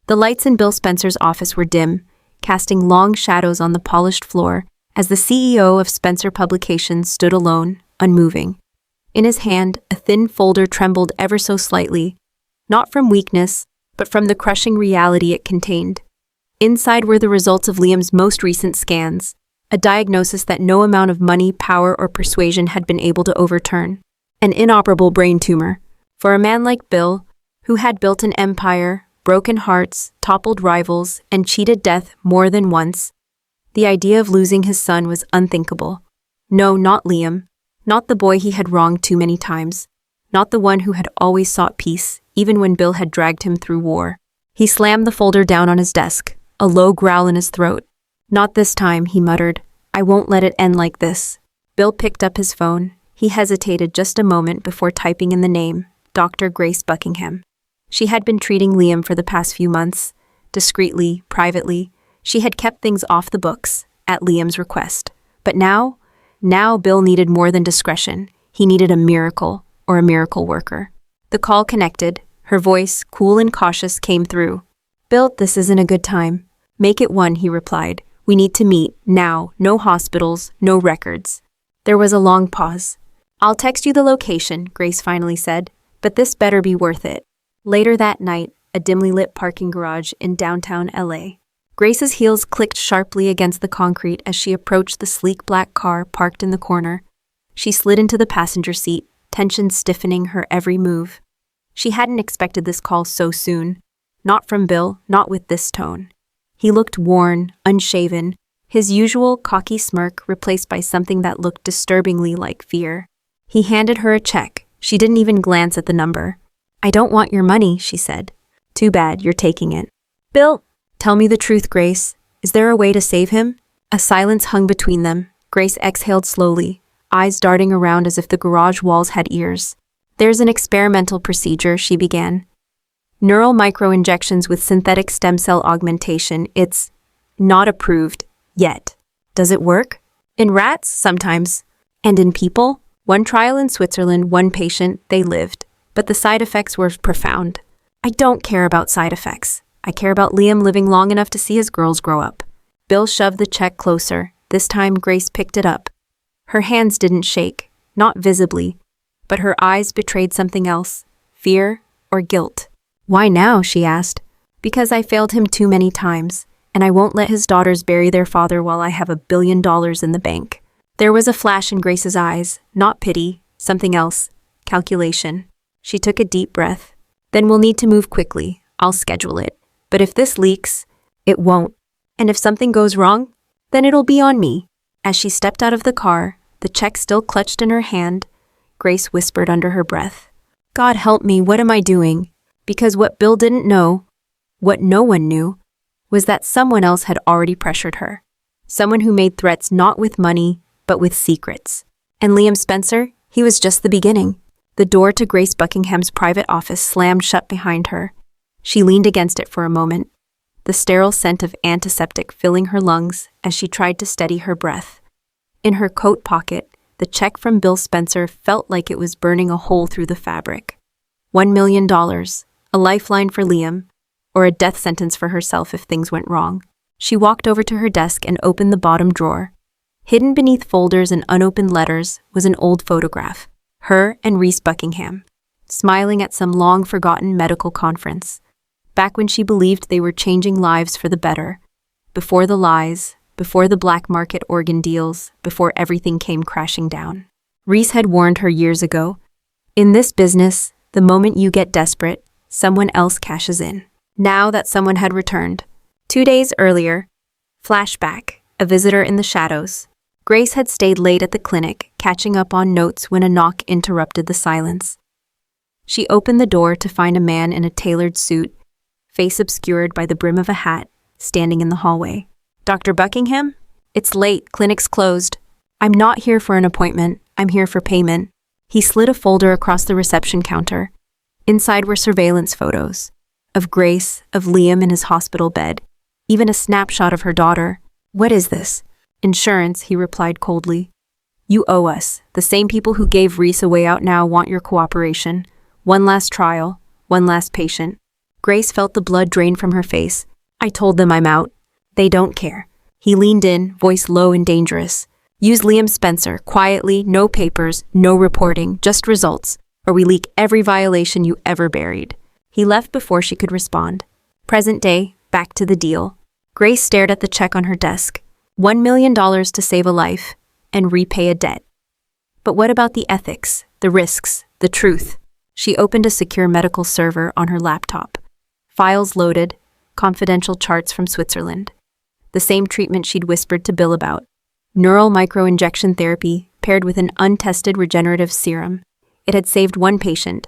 The lights in Bill Spencer's office were dim, casting long shadows on the polished floor as the CEO of Spencer Publications stood alone, unmoving. In his hand, a thin folder trembled ever so slightly, not from weakness, but from the crushing reality it contained. Inside were the results of Liam's most recent scans, a diagnosis that no amount of money, power, or persuasion had been able to overturn. An inoperable brain tumor. For a man like Bill, who had built an empire, broken hearts, toppled rivals, and cheated death more than once, the idea of losing his son was unthinkable. No, not Liam. Not the boy he had wronged too many times. Not the one who had always sought peace, even when Bill had dragged him through war. He slammed the folder down on his desk, a low growl in his throat. "Not this time," he muttered. "I won't let it end like this." Bill picked up his phone. He hesitated just a moment before typing in the name, Dr. Grace Buckingham. She had been treating Liam for the past few months. Discreetly, privately, she had kept things off the books, at Liam's request. But now Bill needed more than discretion. He needed a miracle, or a miracle worker. The call connected. Her voice, cool and cautious, came through. "Bill, this isn't a good time." "Make it one," he replied. "We need to meet, now. No hospitals, no records." There was a long pause. "I'll text you the location," Grace finally said, "but this better be worth it." Later that night, a dimly lit parking garage in downtown LA. Grace's heels clicked sharply against the concrete as she approached the sleek black car parked in the corner. She slid into the passenger seat, tension stiffening her every move. She hadn't expected this call so soon. Not from Bill, not with this tone. He looked worn, unshaven, his usual cocky smirk replaced by something that looked disturbingly like fear. He handed her a check. She didn't even glance at the number. "I don't want your money," she said. "Too bad, you're taking it." "Bill, tell me the truth, Grace. Is there a way to save him?" A silence hung between them. Grace exhaled slowly, eyes darting around as if the garage walls had ears. "There's an experimental procedure," she began. "Neural microinjections with synthetic stem cell augmentation. It's not approved yet." "Does it work?" "In rats, sometimes. And in people? One trial in Switzerland, one patient, they lived. But the side effects were profound." "I don't care about side effects. I care about Liam living long enough to see his girls grow up." Bill shoved the check closer. This time Grace picked it up. Her hands didn't shake, not visibly, but her eyes betrayed something else, fear or guilt. "Why now?" she asked. "Because I failed him too many times, and I won't let his daughters bury their father while I have $1 billion in the bank." There was a flash in Grace's eyes, not pity, something else, calculation. She took a deep breath. "Then we'll need to move quickly. I'll schedule it. But if this leaks, it won't. And if something goes wrong, then it'll be on me." As she stepped out of the car, the check still clutched in her hand, Grace whispered under her breath, "God help me, what am I doing?" Because what Bill didn't know, what no one knew, was that someone else had already pressured her. Someone who made threats not with money, but with secrets. And Liam Spencer, he was just the beginning. The door to Grace Buckingham's private office slammed shut behind her. She leaned against it for a moment, the sterile scent of antiseptic filling her lungs as she tried to steady her breath. In her coat pocket, the check from Bill Spencer felt like it was burning a hole through the fabric. $1 million, a lifeline for Liam, or a death sentence for herself if things went wrong. She walked over to her desk and opened the bottom drawer. Hidden beneath folders and unopened letters was an old photograph. Her and Reese Buckingham, smiling at some long-forgotten medical conference. Back when she believed they were changing lives for the better. Before the lies, before the black market organ deals, before everything came crashing down. Reese had warned her years ago, "In this business, the moment you get desperate, someone else cashes in." Now that someone had returned. 2 days earlier, flashback, a visitor in the shadows. Grace had stayed late at the clinic, catching up on notes when a knock interrupted the silence. She opened the door to find a man in a tailored suit, face obscured by the brim of a hat, standing in the hallway. "Dr. Buckingham? It's late, clinic's closed." "I'm not here for an appointment, I'm here for payment." He slid a folder across the reception counter. Inside were surveillance photos. Of Grace, of Liam in his hospital bed, even a snapshot of her daughter. "What is this?" "Insurance," he replied coldly. "You owe us. The same people who gave Reese a way out now want your cooperation. One last trial, one last patient." Grace felt the blood drain from her face. I told them I'm out. They don't care. He leaned in, voice low and dangerous. Use Liam Spencer, quietly, no papers, no reporting, just results, or we leak every violation you ever buried. He left before she could respond. Present day, back to the deal. Grace stared at the check on her desk. $1 million to save a life and repay a debt. But what about the ethics, the risks, the truth? She opened a secure medical server on her laptop. Files loaded, confidential charts from Switzerland. The same treatment she'd whispered to Bill about. Neural microinjection therapy paired with an untested regenerative serum. It had saved one patient,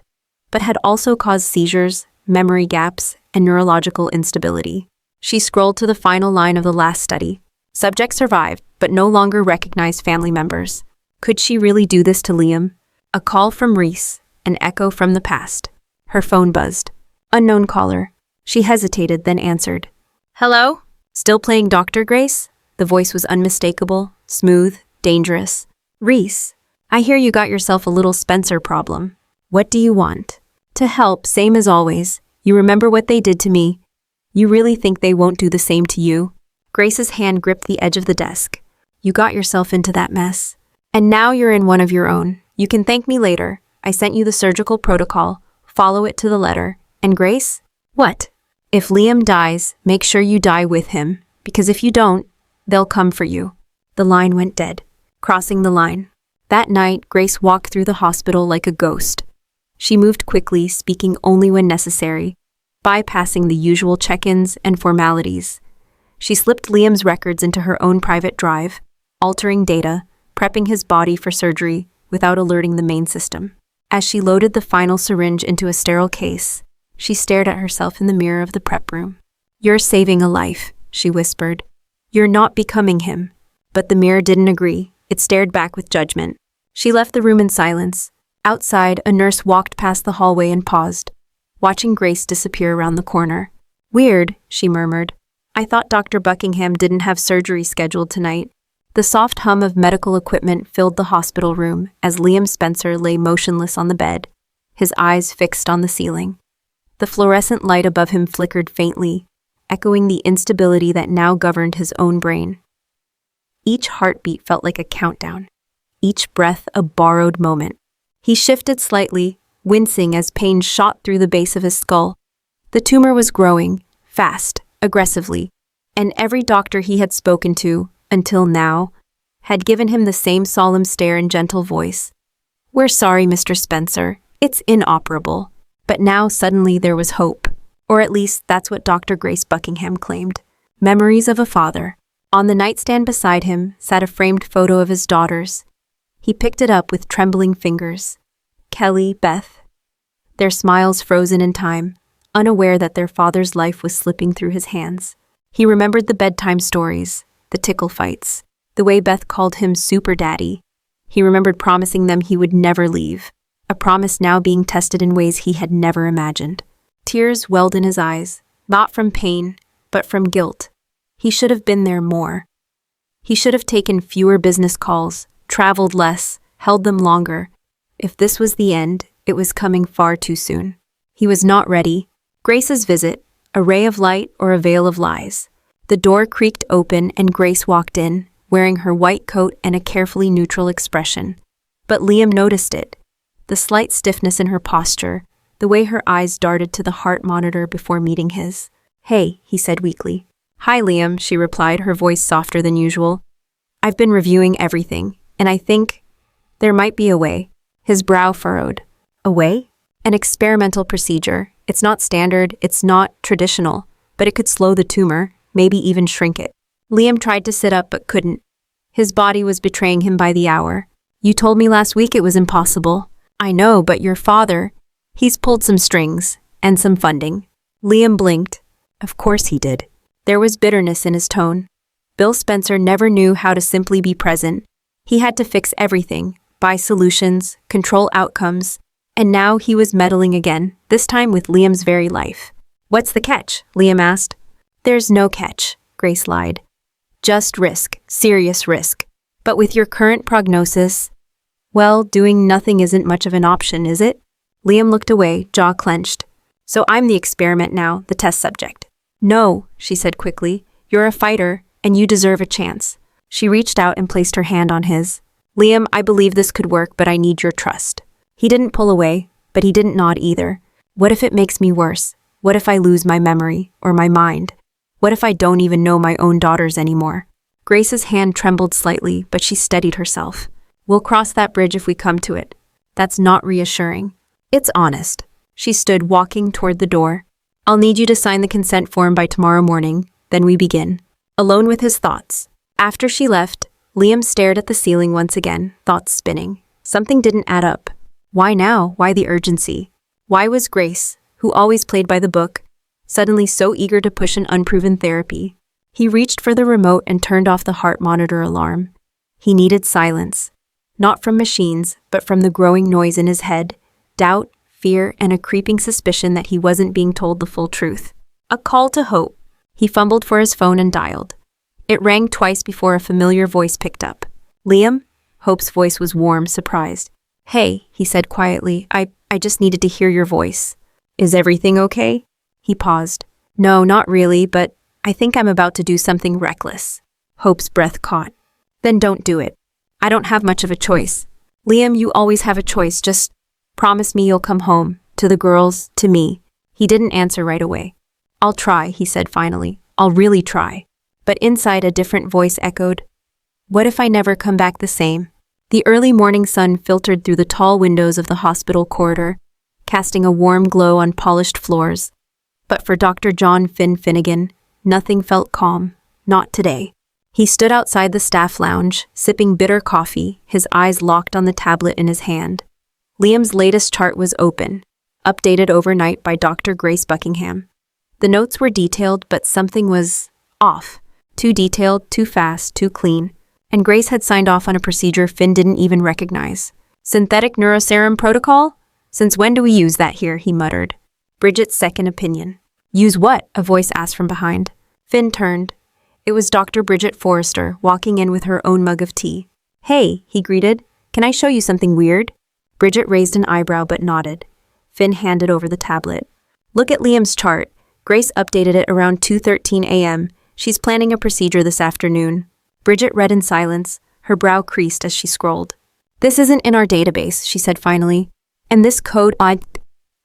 but had also caused seizures, memory gaps, and neurological instability. She scrolled to the final line of the last study. Subject survived, but no longer recognized family members. Could she really do this to Liam? A call from Reese, an echo from the past. Her phone buzzed. Unknown caller. She hesitated, then answered. Hello? Still playing Dr. Grace? The voice was unmistakable, smooth, dangerous. Reese, I hear you got yourself a little Spencer problem. What do you want? To help, same as always. You remember what they did to me. You really think they won't do the same to you? Grace's hand gripped the edge of the desk. You got yourself into that mess. And now you're in one of your own. You can thank me later. I sent you the surgical protocol. Follow it to the letter. And Grace? What? If Liam dies, make sure you die with him. Because if you don't, they'll come for you. The line went dead. Crossing the line. That night, Grace walked through the hospital like a ghost. She moved quickly, speaking only when necessary, bypassing the usual check-ins and formalities. She slipped Liam's records into her own private drive, altering data, prepping his body for surgery without alerting the main system. As she loaded the final syringe into a sterile case, she stared at herself in the mirror of the prep room. You're saving a life, she whispered. You're not becoming him. But the mirror didn't agree. It stared back with judgment. She left the room in silence. Outside, a nurse walked past the hallway and paused, watching Grace disappear around the corner. Weird, she murmured. I thought Dr. Buckingham didn't have surgery scheduled tonight. The soft hum of medical equipment filled the hospital room as Liam Spencer lay motionless on the bed, his eyes fixed on the ceiling. The fluorescent light above him flickered faintly, echoing the instability that now governed his own brain. Each heartbeat felt like a countdown, each breath a borrowed moment. He shifted slightly, wincing as pain shot through the base of his skull. The tumor was growing, fast, aggressively, and every doctor he had spoken to, until now, had given him the same solemn stare and gentle voice. We're sorry, Mr. Spencer. It's inoperable. But now suddenly there was hope. Or at least that's what Dr. Grace Buckingham claimed. Memories of a father. On the nightstand beside him sat a framed photo of his daughters. He picked it up with trembling fingers. Kelly, Beth. Their smiles frozen in time, unaware that their father's life was slipping through his hands. He remembered the bedtime stories, the tickle fights, the way Beth called him Super Daddy. He remembered promising them he would never leave, a promise now being tested in ways he had never imagined. Tears welled in his eyes, not from pain, but from guilt. He should have been there more. He should have taken fewer business calls, traveled less, held them longer. If this was the end, it was coming far too soon. He was not ready. Grace's visit, a ray of light or a veil of lies. The door creaked open and Grace walked in, wearing her white coat and a carefully neutral expression. But Liam noticed it. The slight stiffness in her posture, the way her eyes darted to the heart monitor before meeting his. Hey, he said weakly. Hi, Liam, she replied, her voice softer than usual. I've been reviewing everything, and I think there might be a way. His brow furrowed. A way? An experimental procedure. It's not standard, it's not traditional, but it could slow the tumor, maybe even shrink it. Liam tried to sit up but couldn't. His body was betraying him by the hour. You told me last week it was impossible. I know, but your father, he's pulled some strings and some funding. Liam blinked. Of course he did. There was bitterness in his tone. Bill Spencer never knew how to simply be present. He had to fix everything, buy solutions, control outcomes, and now he was meddling again, this time with Liam's very life. What's the catch? Liam asked. There's no catch, Grace lied. Just risk, serious risk. But with your current prognosis, well, doing nothing isn't much of an option, is it? Liam looked away, jaw clenched. So I'm the experiment now, the test subject. No, she said quickly. You're a fighter, and you deserve a chance. She reached out and placed her hand on his. Liam, I believe this could work, but I need your trust. He didn't pull away, but he didn't nod either. What if it makes me worse? What if I lose my memory, or my mind? What if I don't even know my own daughters anymore? Grace's hand trembled slightly, but she steadied herself. We'll cross that bridge if we come to it. That's not reassuring. It's honest. She stood walking toward the door. I'll need you to sign the consent form by tomorrow morning, then we begin. Alone with his thoughts. After she left, Liam stared at the ceiling once again, thoughts spinning. Something didn't add up. Why now? Why the urgency? Why was Grace, who always played by the book, suddenly so eager to push an unproven therapy? He reached for the remote and turned off the heart monitor alarm. He needed silence. Not from machines, but from the growing noise in his head, doubt, fear, and a creeping suspicion that he wasn't being told the full truth. A call to hope. He fumbled for his phone and dialed. It rang twice before a familiar voice picked up. Liam? Hope's voice was warm, surprised. Hey, he said quietly, I just needed to hear your voice. Is everything okay? He paused. No, not really, but I think I'm about to do something reckless. Hope's breath caught. Then don't do it. I don't have much of a choice. Liam, you always have a choice, just promise me you'll come home, to the girls, to me. He didn't answer right away. I'll try, he said finally. I'll really try. But inside a different voice echoed, what if I never come back the same? The early morning sun filtered through the tall windows of the hospital corridor, casting a warm glow on polished floors. But for Dr. John Finnegan, nothing felt calm, not today. He stood outside the staff lounge, sipping bitter coffee, his eyes locked on the tablet in his hand. Liam's latest chart was open, updated overnight by Dr. Grace Buckingham. The notes were detailed, but something was off. Too detailed, too fast, too clean. And Grace had signed off on a procedure Finn didn't even recognize. Synthetic neuroserum protocol? Since when do we use that here? He muttered. Bridget's second opinion. Use what? A voice asked from behind. Finn turned. It was Dr. Bridget Forrester, walking in with her own mug of tea. Hey, he greeted. Can I show you something weird? Bridget raised an eyebrow but nodded. Finn handed over the tablet. Look at Liam's chart. Grace updated it around 2:13 a.m. She's planning a procedure this afternoon. Bridget read in silence, her brow creased as she scrolled. This isn't in our database, she said finally. And this code,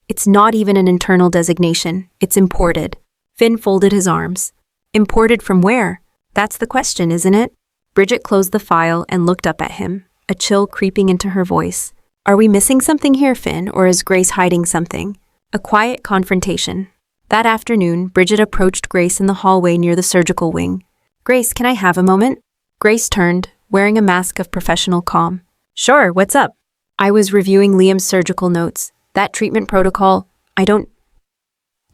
it's not even an internal designation. It's imported. Finn folded his arms. Imported from where? That's the question, isn't it? Bridget closed the file and looked up at him, a chill creeping into her voice. Are we missing something here, Finn, or is Grace hiding something? A quiet confrontation. That afternoon, Bridget approached Grace in the hallway near the surgical wing. Grace, can I have a moment? Grace turned, wearing a mask of professional calm. Sure, what's up? I was reviewing Liam's surgical notes. That treatment protocol, I don't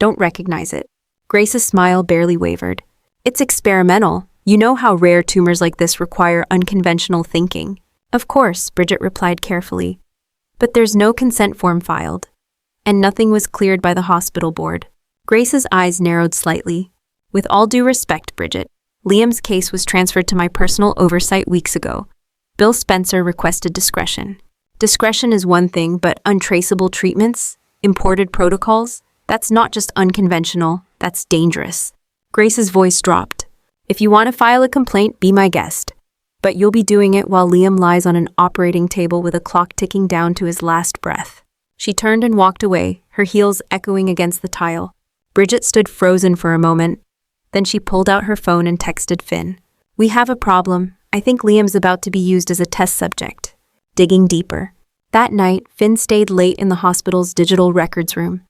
recognize it. Grace's smile barely wavered. It's experimental. You know how rare tumors like this require unconventional thinking. Of course, Bridget replied carefully. But there's no consent form filed. And nothing was cleared by the hospital board. Grace's eyes narrowed slightly. With all due respect, Bridget, Liam's case was transferred to my personal oversight weeks ago. Bill Spencer requested discretion. Discretion is one thing, but untraceable treatments, imported protocols, that's not just unconventional, that's dangerous. Grace's voice dropped. If you want to file a complaint, be my guest. But you'll be doing it while Liam lies on an operating table with a clock ticking down to his last breath. She turned and walked away, her heels echoing against the tile. Bridget stood frozen for a moment. Then she pulled out her phone and texted Finn. We have a problem. I think Liam's about to be used as a test subject. Digging deeper. That night, Finn stayed late in the hospital's digital records room.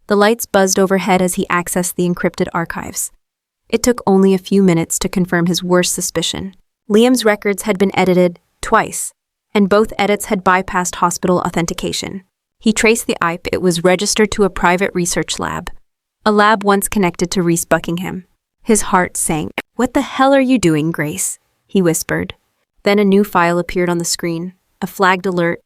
The lights buzzed overhead as he accessed the encrypted archives. It took only a few minutes to confirm his worst suspicion. Liam's records had been edited twice, and both edits had bypassed hospital authentication. He traced the IP. It was registered to a private research lab. A lab once connected to Reese Buckingham. His heart sank. What the hell are you doing, Grace? He whispered. Then a new file appeared on the screen, a flagged alert.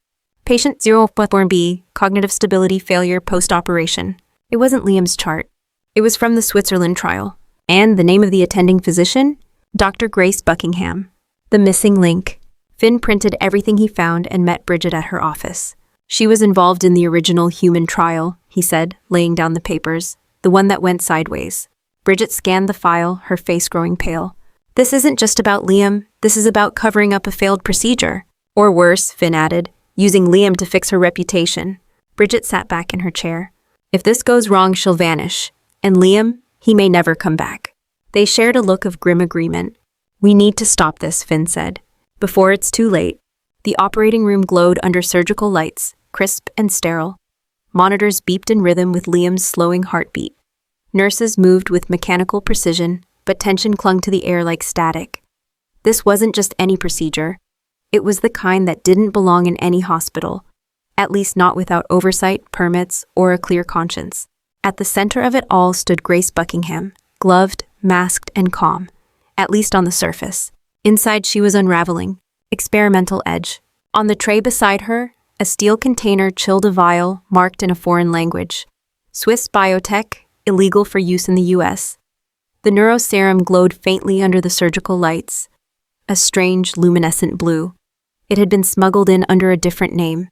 Patient 0.4B, cognitive stability failure post-operation. It wasn't Liam's chart. It was from the Switzerland trial. And the name of the attending physician? Dr. Grace Buckingham. The missing link. Finn printed everything he found and met Bridget at her office. She was involved in the original human trial, he said, laying down the papers, the one that went sideways. Bridget scanned the file, her face growing pale. This isn't just about Liam, this is about covering up a failed procedure. Or worse, Finn added, using Liam to fix her reputation. Bridget sat back in her chair. If this goes wrong, she'll vanish. And Liam, he may never come back. They shared a look of grim agreement. We need to stop this, Finn said. Before it's too late. The operating room glowed under surgical lights, crisp and sterile. Monitors beeped in rhythm with Liam's slowing heartbeat. Nurses moved with mechanical precision, but tension clung to the air like static. This wasn't just any procedure. It was the kind that didn't belong in any hospital, at least not without oversight, permits, or a clear conscience. At the center of it all stood Grace Buckingham, gloved, masked, and calm, at least on the surface. Inside she was unraveling, experimental edge. On the tray beside her, a steel container chilled a vial marked in a foreign language. Swiss biotech, illegal for use in the US. The neuroserum glowed faintly under the surgical lights, a strange, luminescent blue. It had been smuggled in under a different name.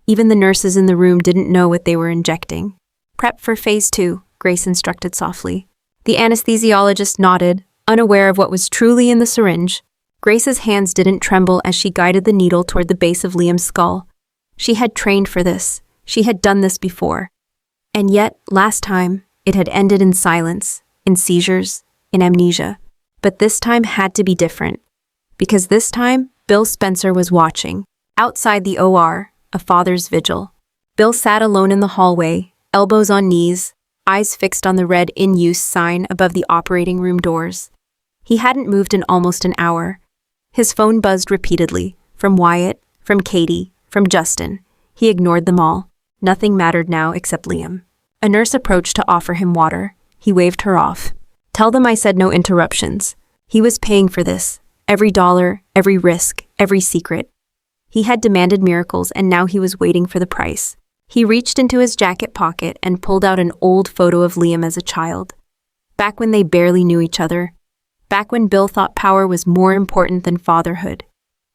Even the nurses in the room didn't know what they were injecting. Prep for phase 2, Grace instructed softly. The anesthesiologist nodded, unaware of what was truly in the syringe. Grace's hands didn't tremble as she guided the needle toward the base of Liam's skull. She had trained for this. She had done this before. And yet, last time, it had ended in silence, in seizures, in amnesia. But this time had to be different. Because this time, Bill Spencer was watching. Outside the OR, a father's vigil. Bill sat alone in the hallway, elbows on knees, eyes fixed on the red in use sign above the operating room doors. He hadn't moved in almost an hour. His phone buzzed repeatedly, from Wyatt, from Katie, from Justin. He ignored them all. Nothing mattered now except Liam. A nurse approached to offer him water. He waved her off. Tell them I said no interruptions. He was paying for this. Every dollar, every risk, every secret. He had demanded miracles, and now he was waiting for the price. He reached into his jacket pocket and pulled out an old photo of Liam as a child. Back when they barely knew each other. Back when Bill thought power was more important than fatherhood.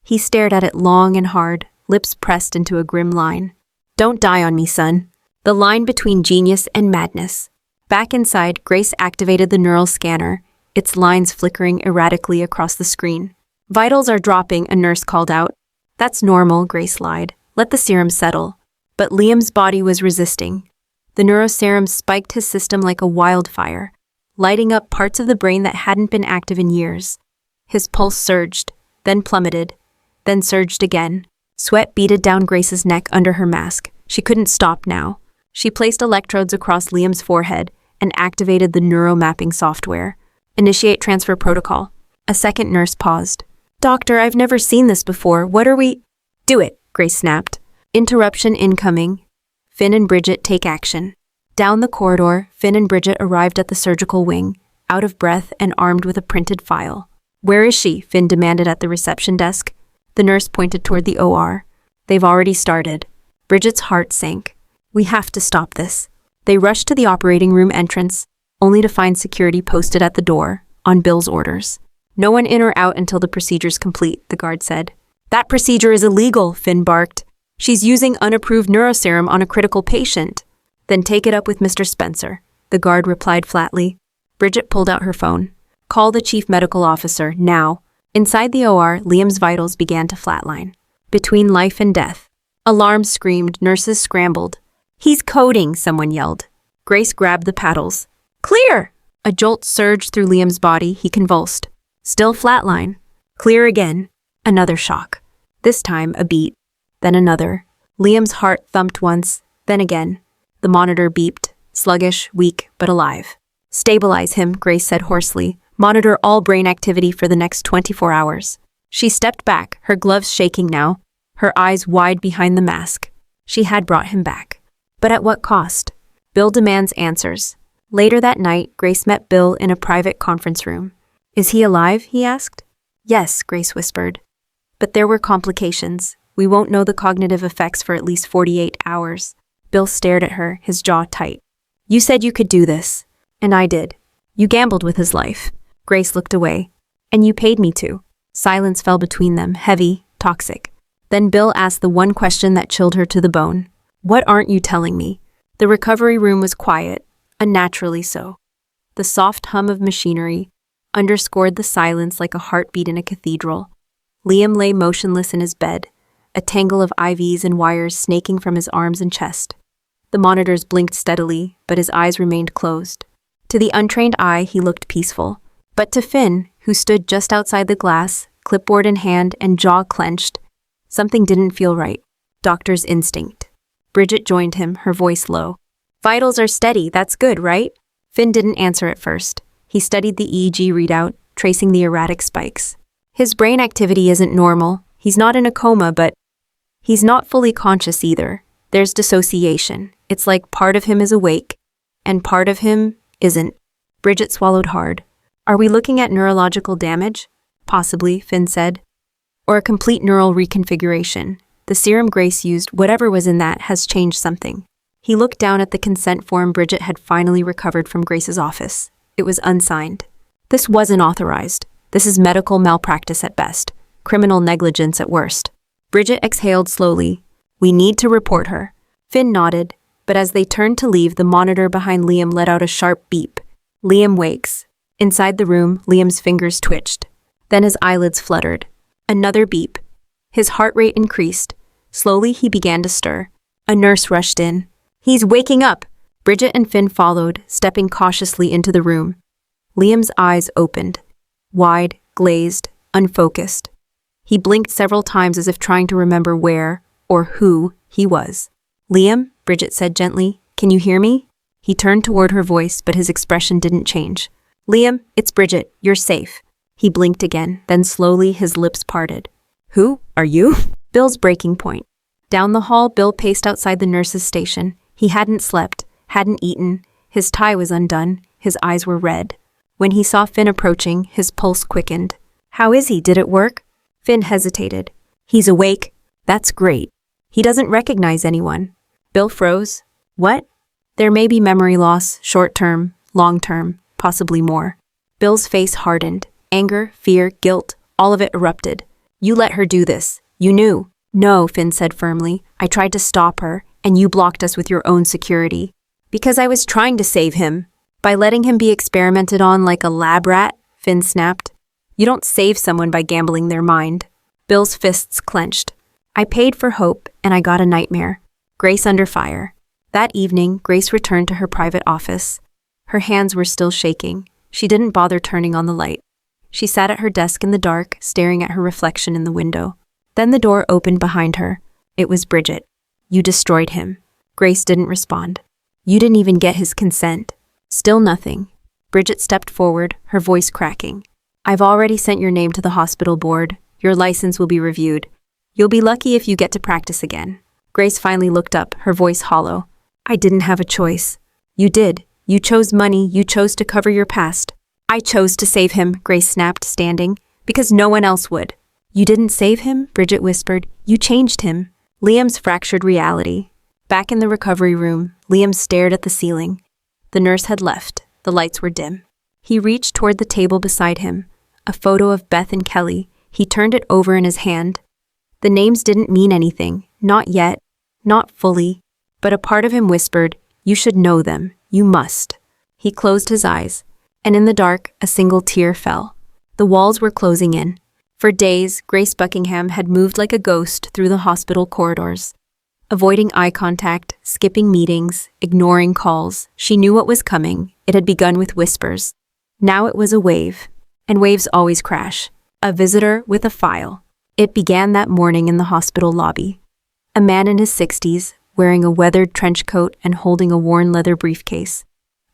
He stared at it long and hard, lips pressed into a grim line. Don't die on me, son. The line between genius and madness. Back inside, Grace activated the neural scanner, its lines flickering erratically across the screen. Vitals are dropping, a nurse called out. That's normal, Grace lied. Let the serum settle. But Liam's body was resisting. The neuroserum spiked his system like a wildfire, lighting up parts of the brain that hadn't been active in years. His pulse surged, then plummeted, then surged again. Sweat beaded down Grace's neck under her mask. She couldn't stop now. She placed electrodes across Liam's forehead and activated the neuromapping software. Initiate transfer protocol. A second nurse paused. Doctor, I've never seen this before. What are we? Do it, Grace snapped. Interruption incoming. Finn and Bridget take action. Down the corridor, Finn and Bridget arrived at the surgical wing, out of breath and armed with a printed file. Where is she? Finn demanded at the reception desk. The nurse pointed toward the OR. They've already started. Bridget's heart sank. We have to stop this. They rushed to the operating room entrance, only to find security posted at the door, on Bill's orders. No one in or out until the procedure's complete, the guard said. That procedure is illegal, Finn barked. She's using unapproved neuroserum on a critical patient. Then take it up with Mr. Spencer, the guard replied flatly. Bridget pulled out her phone. Call the chief medical officer, now. Inside the OR, Liam's vitals began to flatline. Between life and death. Alarms screamed, nurses scrambled. He's coding, someone yelled. Grace grabbed the paddles. Clear! A jolt surged through Liam's body. He convulsed. Still flatline. Clear again. Another shock. This time, a beat. Then another. Liam's heart thumped once, then again. The monitor beeped, sluggish, weak, but alive. Stabilize him, Grace said hoarsely. Monitor all brain activity for the next 24 hours. She stepped back, her gloves shaking now, her eyes wide behind the mask. She had brought him back. But at what cost? Bill demands answers. Later that night, Grace met Bill in a private conference room. Is he alive? He asked. Yes, Grace whispered. But there were complications. We won't know the cognitive effects for at least 48 hours. Bill stared at her, his jaw tight. You said you could do this. And I did. You gambled with his life. Grace looked away. And you paid me to. Silence fell between them, heavy, toxic. Then Bill asked the one question that chilled her to the bone. What aren't you telling me? The recovery room was quiet, unnaturally so. The soft hum of machinery underscored the silence like a heartbeat in a cathedral. Liam lay motionless in his bed, a tangle of IVs and wires snaking from his arms and chest. The monitors blinked steadily, but his eyes remained closed. To the untrained eye, he looked peaceful. But to Finn, who stood just outside the glass, clipboard in hand and jaw clenched, something didn't feel right. Doctor's instinct. Bridget joined him, her voice low. Vitals are steady, that's good, right? Finn didn't answer at first. He studied the EEG readout, tracing the erratic spikes. His brain activity isn't normal. He's not in a coma, but he's not fully conscious either. There's dissociation. It's like part of him is awake, and part of him isn't. Bridget swallowed hard. Are we looking at neurological damage? Possibly, Finn said. Or a complete neural reconfiguration. The serum Grace used, whatever was in that, has changed something. He looked down at the consent form Bridget had finally recovered from Grace's office. It was unsigned. This wasn't authorized. This is medical malpractice at best. Criminal negligence at worst. Bridget exhaled slowly. We need to report her. Finn nodded, but as they turned to leave, the monitor behind Liam let out a sharp beep. Liam wakes. Inside the room, Liam's fingers twitched. Then his eyelids fluttered. Another beep. His heart rate increased. Slowly, he began to stir. A nurse rushed in. He's waking up! Bridget and Finn followed, stepping cautiously into the room. Liam's eyes opened. Wide, glazed, unfocused. He blinked several times as if trying to remember where, or who, he was. Liam, Bridget said gently, can you hear me? He turned toward her voice, but his expression didn't change. Liam, it's Bridget. You're safe. He blinked again, then slowly his lips parted. Who are you? Bill's breaking point. Down the hall, Bill paced outside the nurse's station. He hadn't slept, hadn't eaten. His tie was undone. His eyes were red. When he saw Finn approaching, his pulse quickened. How is he? Did it work? Finn hesitated. He's awake. That's great. He doesn't recognize anyone. Bill froze. What? There may be memory loss, short-term, long-term, possibly more. Bill's face hardened. Anger, fear, guilt, all of it erupted. You let her do this. You knew. No, Finn said firmly. I tried to stop her, and you blocked us with your own security. Because I was trying to save him. By letting him be experimented on like a lab rat, Finn snapped. You don't save someone by gambling their mind. Bill's fists clenched. I paid for hope, and I got a nightmare. Grace under fire. That evening, Grace returned to her private office. Her hands were still shaking. She didn't bother turning on the light. She sat at her desk in the dark, staring at her reflection in the window. Then the door opened behind her. It was Bridget. You destroyed him. Grace didn't respond. You didn't even get his consent. Still nothing. Bridget stepped forward, her voice cracking. I've already sent your name to the hospital board. Your license will be reviewed. You'll be lucky if you get to practice again. Grace finally looked up, her voice hollow. I didn't have a choice. You did. You chose money. You chose to cover your past. I chose to save him, Grace snapped, standing, because no one else would. You didn't save him, Bridget whispered. You changed him. Liam's fractured reality. Back in the recovery room, Liam stared at the ceiling. The nurse had left. The lights were dim. He reached toward the table beside him. A photo of Beth and Kelly. He turned it over in his hand. The names didn't mean anything. Not yet. Not fully. But a part of him whispered, you should know them. You must. He closed his eyes. And in the dark, a single tear fell. The walls were closing in. For days, Grace Buckingham had moved like a ghost through the hospital corridors. Avoiding eye contact, skipping meetings, ignoring calls. She knew what was coming. It had begun with whispers. Now it was a wave. And waves always crash. A visitor with a file. It began that morning in the hospital lobby. A man in his 60s, wearing a weathered trench coat and holding a worn leather briefcase,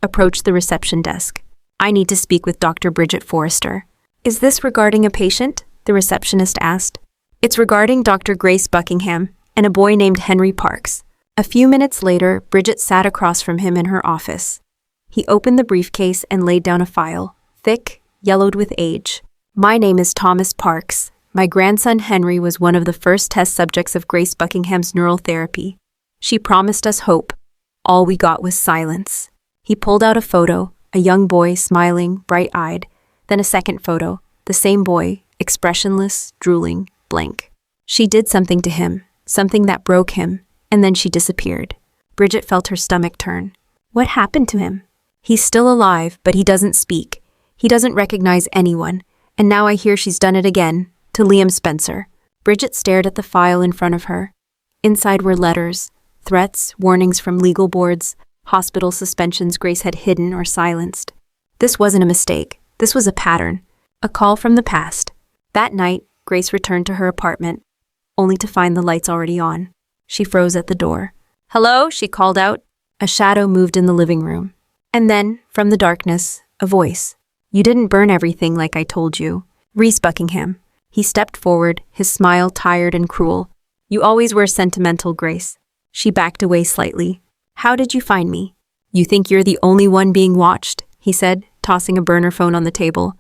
approached the reception desk. I need to speak with Dr. Bridget Forrester. Is this regarding a patient? The receptionist asked. It's regarding Dr. Grace Buckingham and a boy named Henry Parks. A few minutes later, Bridget sat across from him in her office. He opened the briefcase and laid down a file, thick, yellowed with age. My name is Thomas Parks. My grandson Henry was one of the first test subjects of Grace Buckingham's neural therapy. She promised us hope. All we got was silence. He pulled out a photo, a young boy smiling, bright-eyed, then a second photo, the same boy, expressionless, drooling, blank. She did something to him, something that broke him, and then she disappeared. Bridget felt her stomach turn. What happened to him? He's still alive, but he doesn't speak. He doesn't recognize anyone, and now I hear she's done it again, to Liam Spencer. Bridget stared at the file in front of her. Inside were letters, threats, warnings from legal boards, hospital suspensions Grace had hidden or silenced. This wasn't a mistake. This was a pattern. A call from the past. That night, Grace returned to her apartment, only to find the lights already on. She froze at the door. "Hello?" she called out. A shadow moved in the living room. And then, from the darkness, a voice. "You didn't burn everything like I told you." Reese Buckingham. He stepped forward, his smile tired and cruel. "You always were sentimental, Grace." She backed away slightly. "How did you find me?" "You think you're the only one being watched," he said, tossing a burner phone on the table.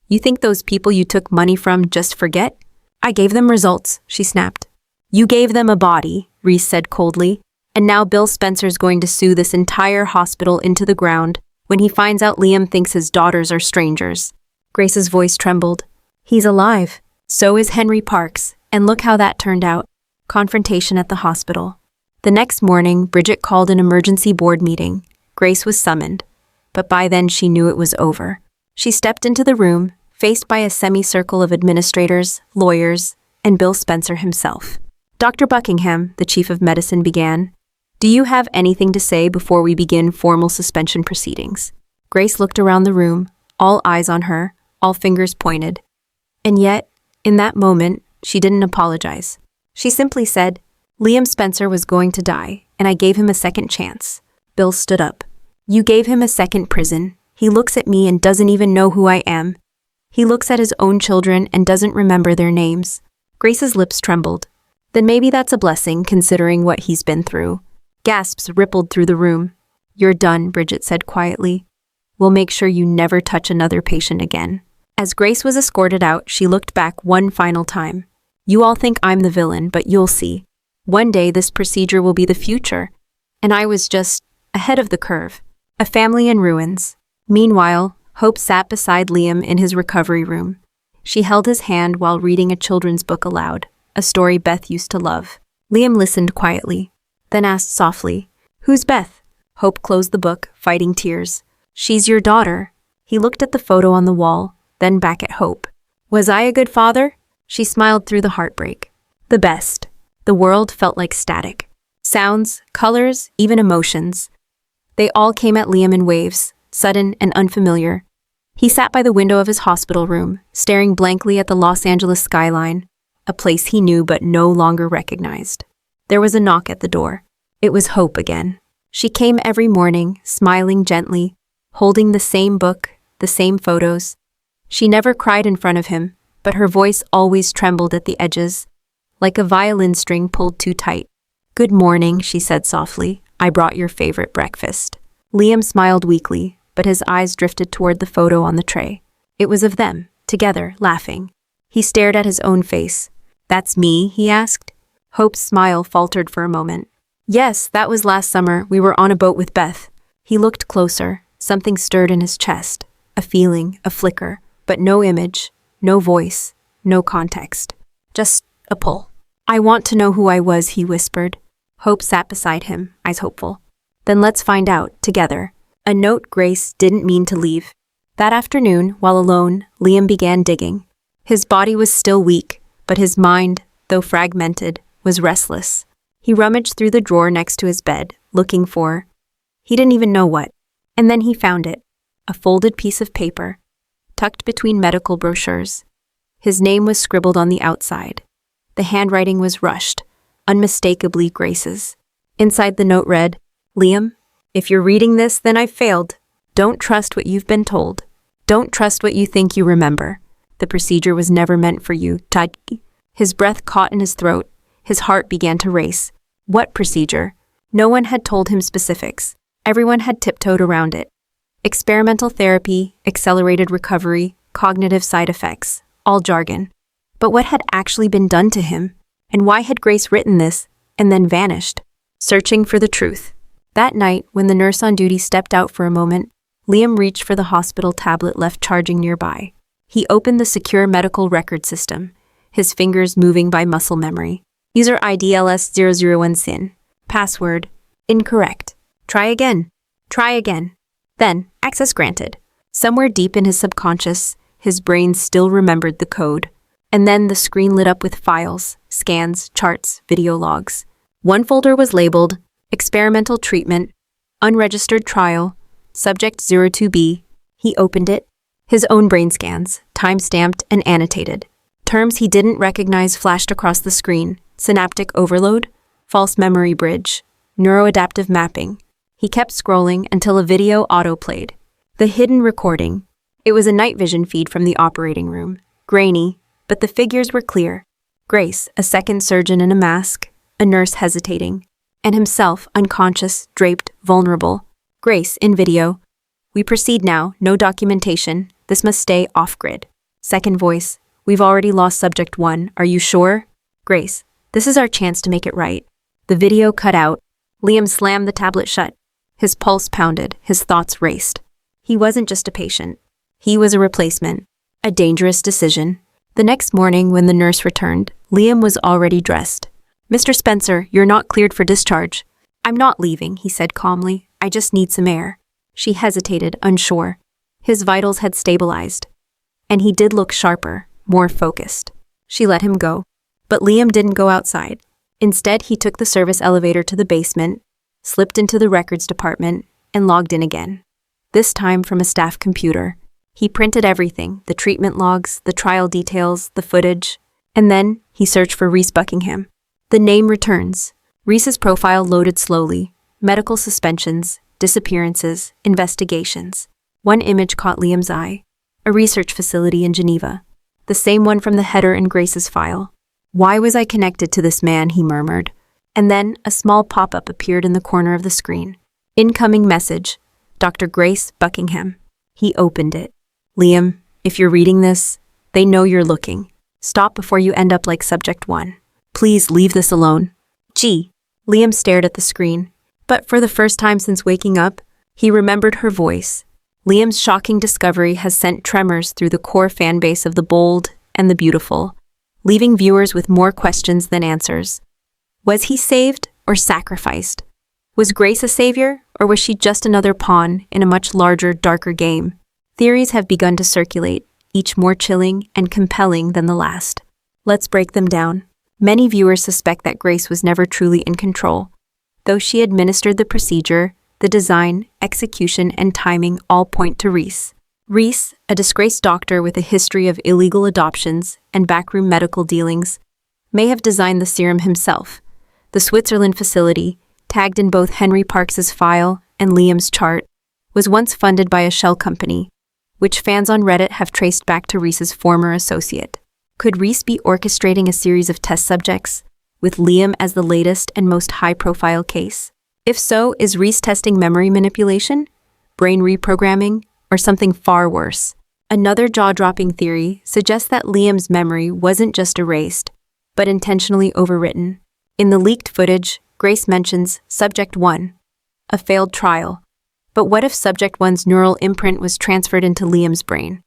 "You think those people you took money from just forget?" "I gave them results," she snapped. "You gave them a body," Reese said coldly. "And now Bill Spencer's going to sue this entire hospital into the ground when he finds out Liam thinks his daughters are strangers." Grace's voice trembled. "He's alive. So is Henry Parks, and look how that turned out." Confrontation at the hospital. The next morning, Bridget called an emergency board meeting. Grace was summoned, but by then she knew it was over. She stepped into the room, faced by a semicircle of administrators, lawyers, and Bill Spencer himself. "Dr. Buckingham," the chief of medicine began, "do you have anything to say before we begin formal suspension proceedings?" Grace looked around the room, all eyes on her, all fingers pointed. And yet, in that moment, she didn't apologize. She simply said, "Liam Spencer was going to die, and I gave him a second chance." Bill stood up. "You gave him a second prison. He looks at me and doesn't even know who I am. He looks at his own children and doesn't remember their names." Grace's lips trembled. "Then maybe that's a blessing, considering what he's been through." Gasps rippled through the room. "You're done," Bridget said quietly. "We'll make sure you never touch another patient again." As Grace was escorted out, she looked back one final time. "You all think I'm the villain, but you'll see. One day this procedure will be the future. And I was just ahead of the curve. A family in ruins." Meanwhile, Hope sat beside Liam in his recovery room. She held his hand while reading a children's book aloud, a story Beth used to love. Liam listened quietly, then asked softly, "Who's Beth?" Hope closed the book, fighting tears. "She's your daughter." He looked at the photo on the wall, then back at Hope. "Was I a good father?" She smiled through the heartbreak. "The best." The world felt like static. Sounds, colors, even emotions. They all came at Liam in waves, sudden and unfamiliar. He sat by the window of his hospital room, staring blankly at the Los Angeles skyline, a place he knew but no longer recognized. There was a knock at the door. It was Hope again. She came every morning, smiling gently, holding the same book, the same photos. She never cried in front of him, but her voice always trembled at the edges, like a violin string pulled too tight. "Good morning," she said softly. "I brought your favorite breakfast." Liam smiled weakly, but his eyes drifted toward the photo on the tray. It was of them, together, laughing. He stared at his own face. "That's me?" he asked. Hope's smile faltered for a moment. "Yes, that was last summer. We were on a boat with Beth." He looked closer. Something stirred in his chest. A feeling, a flicker, but no image, no voice, no context. Just a pull. "I want to know who I was," he whispered. Hope sat beside him, eyes hopeful. "Then let's find out, together." A note Grace didn't mean to leave. That afternoon, while alone, Liam began digging. His body was still weak, but his mind, though fragmented, was restless. He rummaged through the drawer next to his bed, looking for... he didn't even know what. And then he found it. A folded piece of paper, tucked between medical brochures. His name was scribbled on the outside. The handwriting was rushed, unmistakably Grace's. Inside the note read, "Liam, if you're reading this, then I've failed. Don't trust what you've been told. Don't trust what you think you remember. The procedure was never meant for you, Tadki." His breath caught in his throat. His heart began to race. What procedure? No one had told him specifics. Everyone had tiptoed around it. Experimental therapy, accelerated recovery, cognitive side effects, all jargon. But what had actually been done to him? And why had Grace written this, and then vanished? Searching for the truth. That night, when the nurse on duty stepped out for a moment, Liam reached for the hospital tablet left charging nearby. He opened the secure medical record system, his fingers moving by muscle memory. User ID LS001 SIN. Password. Incorrect. Try again. Try again. Then, access granted. Somewhere deep in his subconscious, his brain still remembered the code. And then the screen lit up with files, scans, charts, video logs. One folder was labeled Experimental Treatment, Unregistered Trial, Subject 02B. He opened it. His own brain scans, time-stamped and annotated. Terms he didn't recognize flashed across the screen. Synaptic overload, false memory bridge, neuroadaptive mapping. He kept scrolling until a video auto-played. The hidden recording. It was a night vision feed from the operating room. Grainy, but the figures were clear. Grace, a second surgeon in a mask, a nurse hesitating, and himself unconscious, draped, vulnerable. Grace, in video. We proceed now, no documentation. This must stay off-grid. Second voice. We've already lost subject 1. Are you sure? Grace. This is our chance to make it right. The video cut out. Liam slammed the tablet shut. His pulse pounded, his thoughts raced. He wasn't just a patient. He was a replacement. A dangerous decision. The next morning, when the nurse returned, Liam was already dressed. Mr. Spencer, you're not cleared for discharge. I'm not leaving, he said calmly. I just need some air. She hesitated, unsure. His vitals had stabilized. And he did look sharper, more focused. She let him go. But Liam didn't go outside. Instead, he took the service elevator to the basement, slipped into the records department, and logged in again. This time from a staff computer. He printed everything, the treatment logs, the trial details, the footage, and then he searched for Reese Buckingham. The name returns. Reese's profile loaded slowly. Medical suspensions, disappearances, investigations. One image caught Liam's eye. A research facility in Geneva. The same one from the header in Grace's file. Why was I connected to this man, he murmured. And then a small pop-up appeared in the corner of the screen. Incoming message. Dr. Grace Buckingham. He opened it. Liam, if you're reading this, they know you're looking. Stop before you end up like subject 1. Please leave this alone. Gee. Liam stared at the screen. But for the first time since waking up, he remembered her voice. Liam's shocking discovery has sent tremors through the core fan base of the bold and the beautiful, leaving viewers with more questions than answers. Was he saved or sacrificed? Was Grace a savior, or was she just another pawn in a much larger, darker game? Theories have begun to circulate, each more chilling and compelling than the last. Let's break them down. Many viewers suspect that Grace was never truly in control. Though she administered the procedure, the design, execution, and timing all point to Reese. Reese, a disgraced doctor with a history of illegal adoptions and backroom medical dealings, may have designed the serum himself. The Switzerland facility, tagged in both Henry Parks's file and Liam's chart, was once funded by a shell company, which fans on Reddit have traced back to Reese's former associate. Could Reese be orchestrating a series of test subjects, with Liam as the latest and most high-profile case? If so, is Reese testing memory manipulation, brain reprogramming, or something far worse? Another jaw-dropping theory suggests that Liam's memory wasn't just erased, but intentionally overwritten. In the leaked footage, Grace mentions Subject 1, a failed trial. But what if Subject 1's neural imprint was transferred into Liam's brain?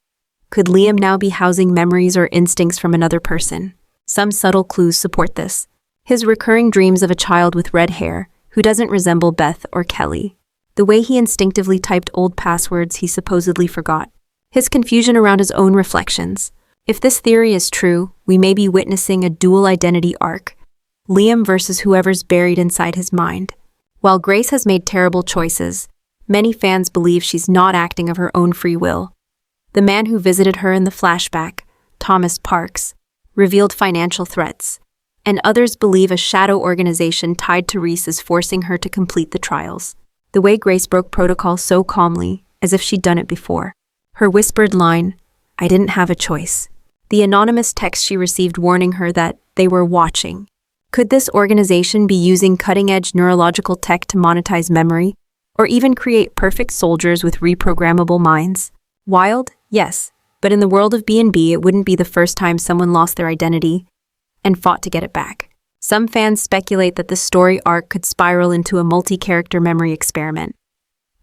Could Liam now be housing memories or instincts from another person? Some subtle clues support this. His recurring dreams of a child with red hair, who doesn't resemble Beth or Kelly. The way he instinctively typed old passwords he supposedly forgot. His confusion around his own reflections. If this theory is true, we may be witnessing a dual identity arc. Liam versus whoever's buried inside his mind. While Grace has made terrible choices, many fans believe she's not acting of her own free will. The man who visited her in the flashback, Thomas Parks, revealed financial threats, and others believe a shadow organization tied to Reese is forcing her to complete the trials. The way Grace broke protocol so calmly, as if she'd done it before. Her whispered line, "I didn't have a choice." The anonymous text she received warning her that they were watching. Could this organization be using cutting-edge neurological tech to monetize memory, or even create perfect soldiers with reprogrammable minds? Wild? Yes, but in the world of B&B, it wouldn't be the first time someone lost their identity and fought to get it back. Some fans speculate that the story arc could spiral into a multi-character memory experiment.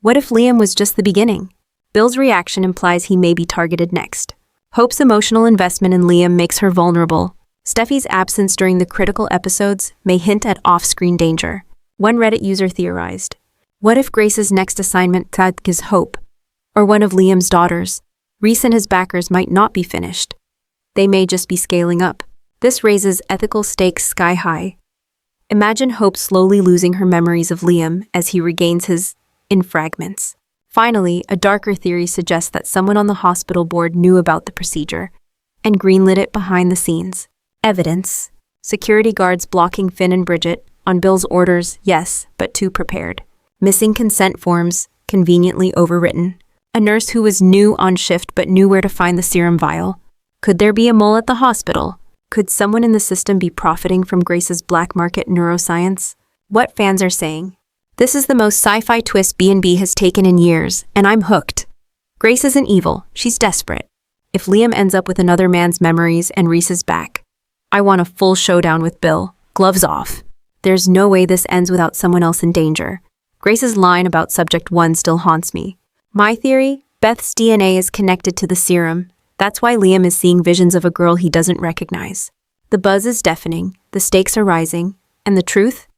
What if Liam was just the beginning? Bill's reaction implies he may be targeted next. Hope's emotional investment in Liam makes her vulnerable. Steffi's absence during the critical episodes may hint at off-screen danger. One Reddit user theorized, what if Grace's next assignment is Hope, or one of Liam's daughters? Reese and his backers might not be finished. They may just be scaling up. This raises ethical stakes sky high. Imagine Hope slowly losing her memories of Liam as he regains his in fragments. Finally, a darker theory suggests that someone on the hospital board knew about the procedure and greenlit it behind the scenes. Evidence. Security guards blocking Finn and Bridget. On Bill's orders, yes, but too prepared. Missing consent forms, conveniently overwritten. A nurse who was new on shift but knew where to find the serum vial. Could there be a mole at the hospital? Could someone in the system be profiting from Grace's black market neuroscience? What fans are saying? This is the most sci-fi twist B&B has taken in years, and I'm hooked. Grace isn't evil, she's desperate. If Liam ends up with another man's memories and Reese is back, I want a full showdown with Bill, gloves off. There's no way this ends without someone else in danger. Grace's line about Subject 1 still haunts me. My theory? Beth's DNA is connected to the serum. That's why Liam is seeing visions of a girl he doesn't recognize. The buzz is deafening, the stakes are rising, and the truth?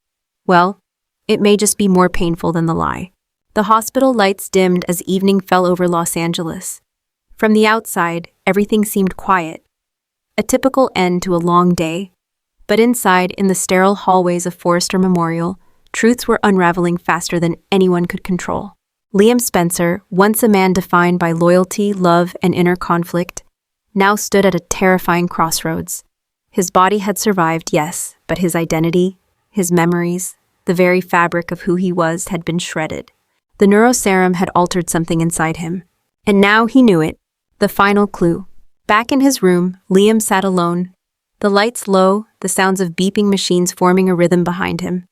Well, it may just be more painful than the lie. The hospital lights dimmed as evening fell over Los Angeles. From the outside, everything seemed quiet. A typical end to a long day. But inside, in the sterile hallways of Forrester Memorial, truths were unraveling faster than anyone could control. Liam Spencer, once a man defined by loyalty, love, and inner conflict, now stood at a terrifying crossroads. His body had survived, yes, but his identity, his memories, the very fabric of who he was had been shredded. The neuroserum had altered something inside him. And now he knew it. The final clue. Back in his room, Liam sat alone. The lights low, the sounds of beeping machines forming a rhythm behind him.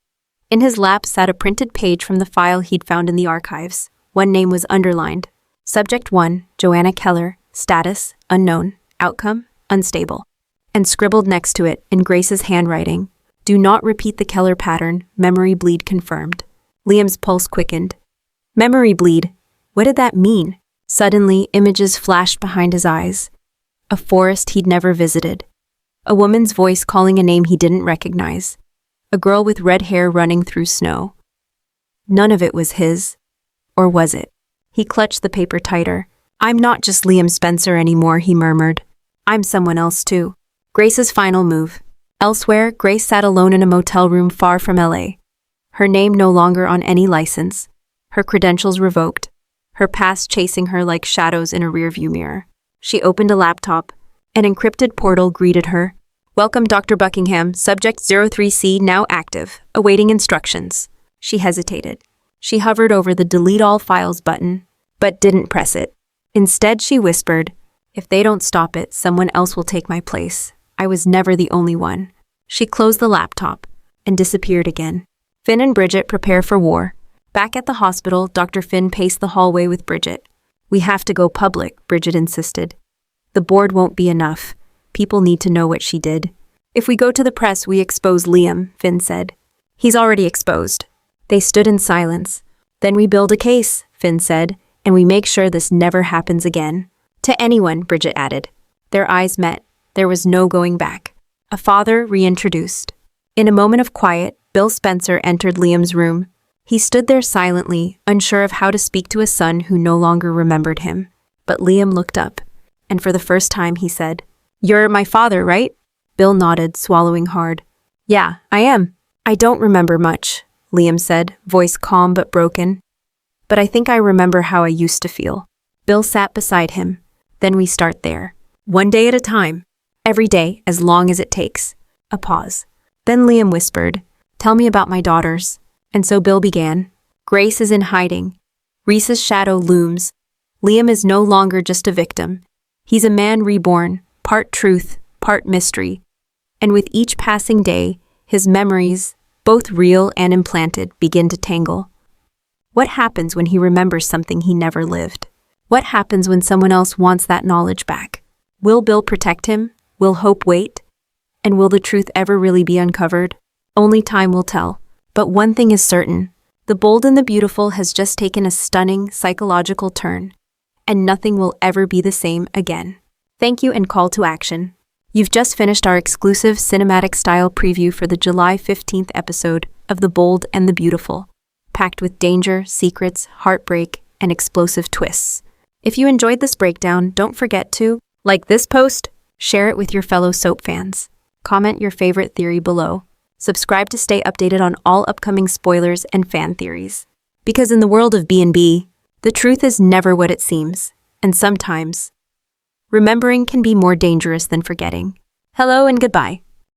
In his lap sat a printed page from the file he'd found in the archives. One name was underlined. Subject 1, Joanna Keller. Status, unknown. Outcome, unstable. And scribbled next to it, in Grace's handwriting, do not repeat the Keller pattern, memory bleed confirmed. Liam's pulse quickened. Memory bleed? What did that mean? Suddenly, images flashed behind his eyes. A forest he'd never visited. A woman's voice calling a name he didn't recognize. A girl with red hair running through snow. None of it was his. Or was it? He clutched the paper tighter. I'm not just Liam Spencer anymore, he murmured. I'm someone else too. Grace's final move. Elsewhere, Grace sat alone in a motel room far from LA. Her name no longer on any license. Her credentials revoked. Her past chasing her like shadows in a rearview mirror. She opened a laptop. An encrypted portal greeted her. Welcome, Dr. Buckingham. Subject 03C now active. Awaiting instructions. She hesitated. She hovered over the Delete All Files button, but didn't press it. Instead, she whispered, if they don't stop it, someone else will take my place. I was never the only one. She closed the laptop and disappeared again. Finn and Bridget prepare for war. Back at the hospital, Dr. Finn paced the hallway with Bridget. We have to go public, Bridget insisted. The board won't be enough. People need to know what she did. If we go to the press, we expose Liam, Finn said. He's already exposed. They stood in silence. Then we build a case, Finn said, and we make sure this never happens again. To anyone, Bridget added. Their eyes met. There was no going back. A father reintroduced. In a moment of quiet, Bill Spencer entered Liam's room. He stood there silently, unsure of how to speak to a son who no longer remembered him. But Liam looked up, and for the first time he said, You're my father, right? Bill nodded, swallowing hard. Yeah, I am. I don't remember much, Liam said, voice calm but broken. But I think I remember how I used to feel. Bill sat beside him. Then we start there. One day at a time. Every day, as long as it takes. A pause. Then Liam whispered, Tell me about my daughters. And so Bill began. Grace is in hiding. Reese's shadow looms. Liam is no longer just a victim. He's a man reborn, part truth, part mystery. And with each passing day, his memories, both real and implanted, begin to tangle. What happens when he remembers something he never lived? What happens when someone else wants that knowledge back? Will Bill protect him? Will hope wait? And will the truth ever really be uncovered? Only time will tell. But one thing is certain. The Bold and the Beautiful has just taken a stunning psychological turn, and nothing will ever be the same again. Thank you and call to action. You've just finished our exclusive cinematic-style preview for the July 15th episode of The Bold and the Beautiful, packed with danger, secrets, heartbreak, and explosive twists. If you enjoyed this breakdown, don't forget to like this post, share it with your fellow soap fans, comment your favorite theory below, subscribe to stay updated on all upcoming spoilers and fan theories. Because in the world of B&B, the truth is never what it seems, and sometimes remembering can be more dangerous than forgetting. Hello and goodbye.